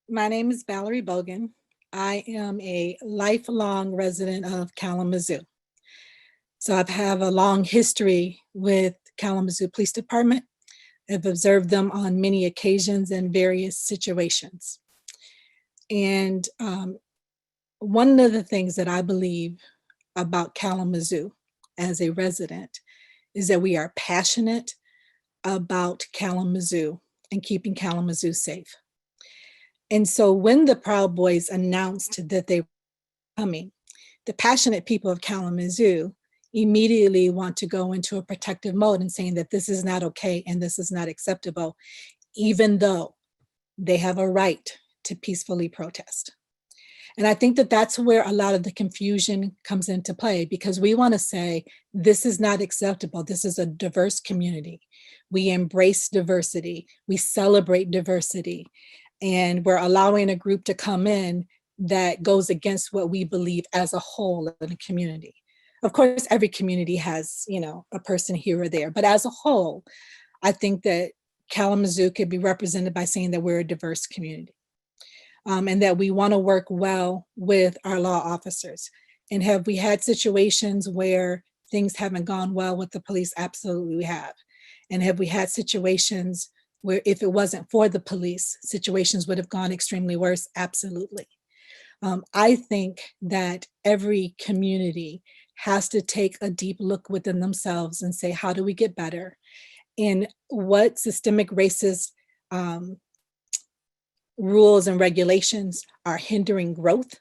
My name is Valerie Boggan. I am a lifelong resident of Kalamazoo. So I have a long history with Kalamazoo Police Department. I've observed them on many occasions in various situations. And one of the things that I believe about Kalamazoo as a resident is that we are passionate about Kalamazoo and keeping Kalamazoo safe. And so when the Proud Boys announced that they were coming, the passionate people of Kalamazoo immediately want to go into a protective mode and saying that this is not okay and this is not acceptable, even though they have a right to peacefully protest. And I think that that's where a lot of the confusion comes into play, because we want to say, this is not acceptable. This is a diverse community. We embrace diversity. We celebrate diversity. And we're allowing a group to come in that goes against what we believe as a whole in a community. Of course, every community has, a person here or there, but as a whole, I think that Kalamazoo could be represented by saying that we're a diverse community. And that we want to work well with our law officers. And have we had situations where things haven't gone well with the police? Absolutely, we have. And have we had situations where if it wasn't for the police, situations would have gone extremely worse? Absolutely. I think that every community has to take a deep look within themselves and say, how do we get better? And what systemic racist rules and regulations are hindering growth?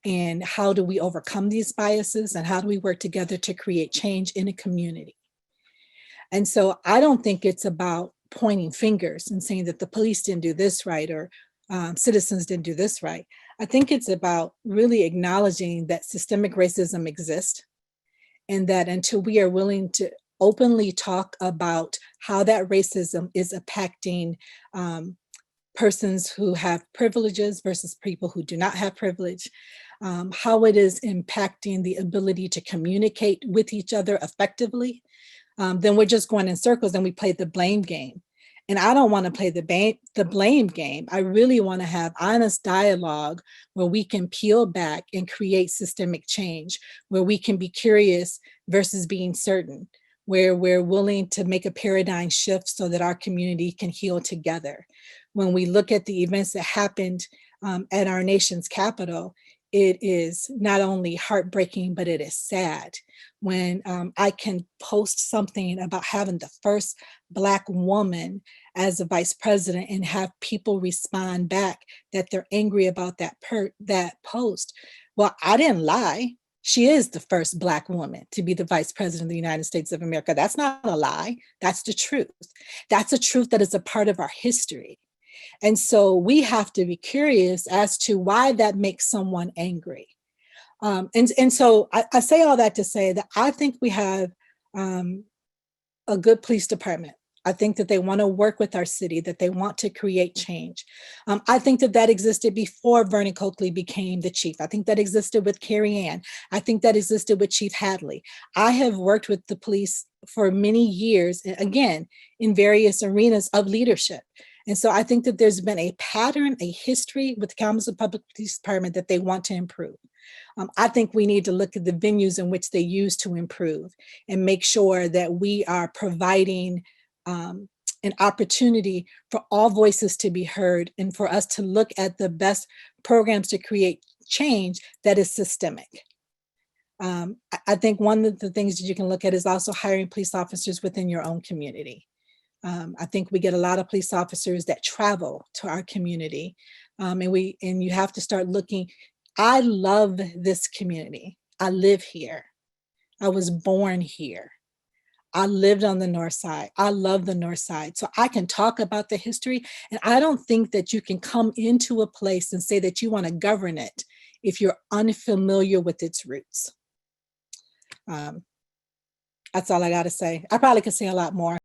And how do we overcome these biases? And how do we work together to create change in a community? And so I don't think it's about pointing fingers and saying that the police didn't do this right, or citizens didn't do this right. I think it's about really acknowledging that systemic racism exists, and that until we are willing to openly talk about how that racism is impacting persons who have privileges versus people who do not have privilege, how it is impacting the ability to communicate with each other effectively, then we're just going in circles and we play the blame game. And I don't want to play the blame game. I really want to have honest dialogue where we can peel back and create systemic change, where we can be curious versus being certain, where we're willing to make a paradigm shift so that our community can heal together. When we look at the events that happened at our nation's capital, it is not only heartbreaking, but it is sad when I can post something about having the first Black woman as a vice president and have people respond back that they're angry about that post. Well, I didn't lie. She is the first Black woman to be the vice president of the United States of America. That's not a lie. That's the truth. That's a truth that is a part of our history. And so we have to be curious as to why that makes someone angry. And so I say all that to say that I think we have a good police department. I think that they want to work with our city, that they want to create change. I think that existed before Vernon Coakley became the chief. I think that existed with Carrie Ann. I think that existed with Chief Hadley. I have worked with the police for many years, again, in various arenas of leadership. And so I think that there's been a pattern, a history with the Kalamazoo Public Police Department that they want to improve. I think we need to look at the venues in which they use to improve and make sure that we are providing an opportunity for all voices to be heard and for us to look at the best programs to create change that is systemic. I think one of the things that you can look at is also hiring police officers within your own community. I think we get a lot of police officers that travel to our community, and you have to start looking. I love this community. I live here. I was born here. I lived on the North Side. I love the North Side. So I can talk about the history, and I don't think that you can come into a place and say that you want to govern it if you're unfamiliar with its roots. That's all I got to say. I probably could say a lot more.